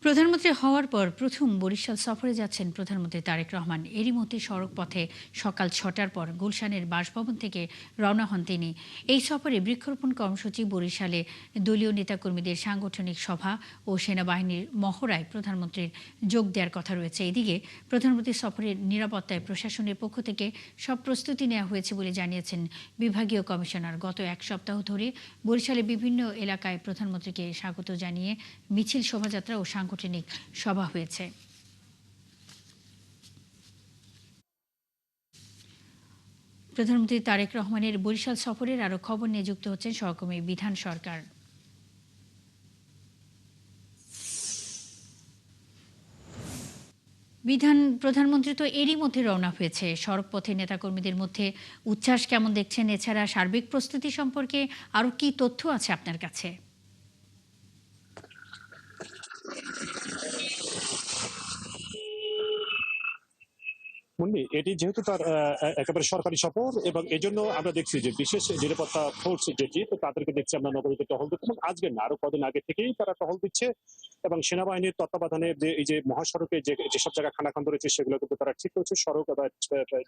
প্রধানমন্ত্রী হওয়ার পর প্রথম বরিশাল সফরে যাচ্ছেন প্রধানমন্ত্রী তারেক রহমান। এরই মধ্যে সড়ক পথে সকাল ৬টার পর গুলশানের বাসভবন থেকে রওনা হন তিনি। এই সফরে বৃক্ষরোপণ কর্মসূচি, বরিশালে দলীয় নেতাকর্মীদের সাংগঠনিক সভা ও সেনাবাহিনীর মহড়ায় প্রধানমন্ত্রীর যোগ দেওয়ার কথা রয়েছে। এদিকে প্রধানমন্ত্রীর সফরের নিরাপত্তায় প্রশাসনের পক্ষ থেকে সব প্রস্তুতি নেওয়া হয়েছে বলে জানিয়েছেন বিভাগীয় কমিশনার। গত এক সপ্তাহ ধরে বরিশালে বিভিন্ন এলাকায় প্রধানমন্ত্রীকে স্বাগত জানিয়ে মিছিল, শোভাযাত্রা ও সাংগঠনিক সভা হয়েছে। প্রধানমন্ত্রী তারেক রহমানের বরিশাল সফরের আরও খবর নিয়ে যুক্ত হচ্ছেন সহকর্মী বিধান সরকার। প্রধানমন্ত্রী তো এরই মধ্যে রওনা হয়েছে। সড়কপথে নেতাকর্মীদের মধ্যে উচ্ছ্বাস কেমন দেখছেন? এছাড়া সার্বিক প্রস্তুতি সম্পর্কে আরও কি তথ্য আছে আপনার কাছে? মুন্নি, এটি যেহেতু তার একেবারে সরকারি সফর এবং এজন্য আমরা দেখছি যে বিশেষ নিরাপত্তা ফোর্স যেটি, তো তাদেরকে দেখছি আমরা নগরীতে টহল দিতে, এবং আজকে না আরো কদিন আগে থেকেই তারা টহল দিচ্ছে এবং সেনাবাহিনীর তত্ত্বাবধানে যে এই যে মহাসড়কে যেসব জায়গায় খানাখন্দ রয়েছে সেগুলো কিন্তু তারা ঠিক করেছে, সড়ক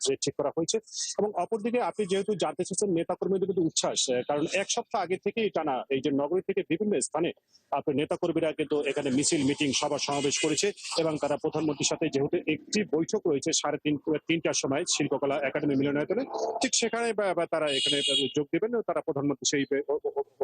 যে ঠিক করা হয়েছে। এবং অপরদিকে আপনি যেহেতু জানতে চাচ্ছেন নেতাকর্মীদের কিন্তু উচ্ছ্বাস, কারণ এক সপ্তাহ আগে থেকেই টানা এই যে নগরী থেকে বিভিন্ন স্থানে আপনার নেতাকর্মীরা কিন্তু এখানে মিছিল, মিটিং, সভা সমাবেশ করেছে এবং তারা প্রধানমন্ত্রীর সাথে যেহেতু একটি বৈঠক রয়েছে 3:30টার সময় শিল্পকলা একাডেমি মিলনায়তনে, ঠিক সেখানে তারা এখানে যোগ দেবেন, তারা প্রধানমন্ত্রী সেই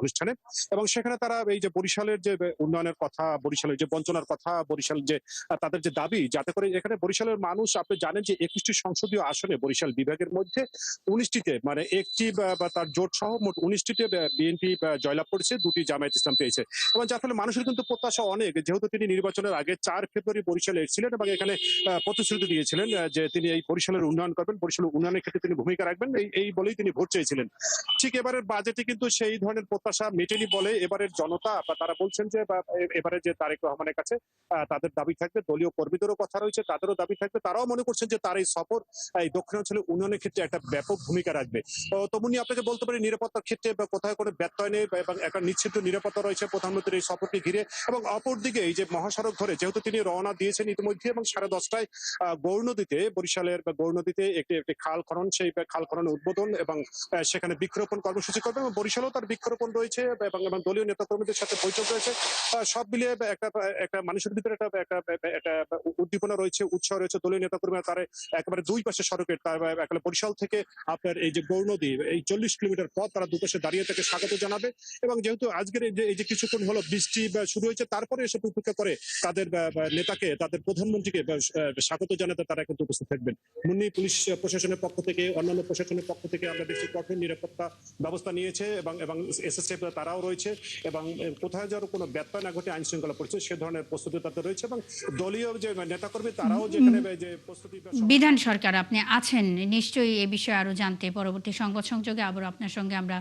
অনুষ্ঠানে। এবং সেখানে তারা এই যে বরিশালের যে উন্নয়নের কথা, বরিশালের যে বঞ্চনার কথা, বরিশাল যে তাদের যে দাবি, যাতে করে এখানে বরিশালের মানুষ, আপনি জানেন যে 21টি সংসদীয় আসনে বরিশাল বিভাগের মধ্যে 19টিতে মানে একটি বা তার জোট সহ মোট 19টিতে বিএনপি জয়লাভ করেছে, 2টি জামায়াত ইসলাম পেয়েছে। এবং যার ফলে মানুষের কিন্তু প্রত্যাশা অনেক, যেহেতু তিনি নির্বাচনের আগে 4 ফেব্রুয়ারি বরিশালে এসেছিলেন এবং এখানে প্রতিশ্রুতি দিয়েছিলেন যে তিনি এই বরিশালের উন্নয়ন করবেন, বরিশালের উন্নয়নের ক্ষেত্রে তিনি ভূমিকা রাখবেন, এই বলেই তিনি ভোট চেয়েছিলেন। ঠিক এবারের বাজেটে কিন্তু সেই ধরনের প্রত্যাশা মেটেনি বলে এবারের জনতা বা তারা বলছেন যে এবারে যে তারেক রহমানের কাছে তাদের দাবি থাকবে, দলীয় কর্মীদেরও কথা রয়েছে, তাদেরও দাবি থাকবে, তারাও মনে করছেন যে তার এই সফর এই দক্ষিণাঞ্চলের উন্নয়নের ক্ষেত্রে একটা ব্যাপক ভূমিকা রাখবে। তো মুন্নি, আপনাকে বলতে পারি নিরাপত্তার ক্ষেত্রে কোথায় কোনো ব্যত্যয় নেই এবং একটা নিশ্চিত নিরাপত্তা রয়েছে প্রধানমন্ত্রীর এই সফরকে ঘিরে। এবং অপরদিকে এই যে মহাসড়ক ধরে যেহেতু তিনি রওনা দিয়েছেন ইতিমধ্যে, এবং 10:30টায় গৌরনদীতে, বরিশালের গৌরনদীতে একটি খাল খনন, সেই খাল খনন উদ্বোধন এবং সেখানে বৃক্ষরোপণ কর্মসূচি করবে, এবং বরিশালেও তার বৃক্ষরোপণ রয়েছে এবং দলীয় নেতাকর্মীদের সাথে বৈঠক রয়েছে। সব মিলিয়ে একটা মানুষের ভিতরে একটা উদ্দীপনা রয়েছে, উৎসাহ রয়েছে। দলীয় নেতাকর্মীরা তার একেবারে দুই পাশে সড়কের একেবারে বরিশাল থেকে আপনার এই যে গৌরনদী, এই 40 কিলোমিটার পথ তারা দুপাশে দাঁড়িয়ে থেকে স্বাগত জানাবে। এবং যেহেতু আজকের এই যে কিছুক্ষণ হলো বৃষ্টি শুরু হয়েছে, তারপরে এসে উপেক্ষা করে তাদের নেতাকে, তাদের প্রধানমন্ত্রীকে স্বাগত জানাতে তারা কিন্তু উপস্থিত থাকবেন। মুন্নি, পুলিশ প্রশাসনের পক্ষ থেকে, অন্যান্য প্রশাসনের পক্ষ থেকে আমরা দেখছি কঠোর নিরাপত্তা ব্যবস্থা নিয়েছে এবং এসএসএফ তারাও রয়েছে, এবং কোথায় যেন কোনো ব্যত্যয় না ঘটে, আইন শৃঙ্খলা পরিস্থিতি সে ধরনের প্রস্তুতি তাদের রয়েছে। এবং দলীয় যে নেতাকর্মী তারাও যেখানে যে প্রস্তুতি। বিধান সরকার, আপনি আছেন নিশ্চয়ই এ বিষয়ে আরো জানতে। পরবর্তী সংবাদ সংযোগে আবার আপনার সঙ্গে আমরা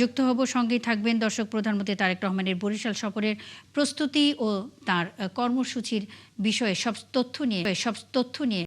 যুক্ত হব, সঙ্গেই থাকবেন। দর্শক, প্রধানমন্ত্রী তারেক রহমানের বরিশাল সফরের প্রস্তুতি ও তার কর্মসূচির বিষয়ে সব তথ্য নিয়ে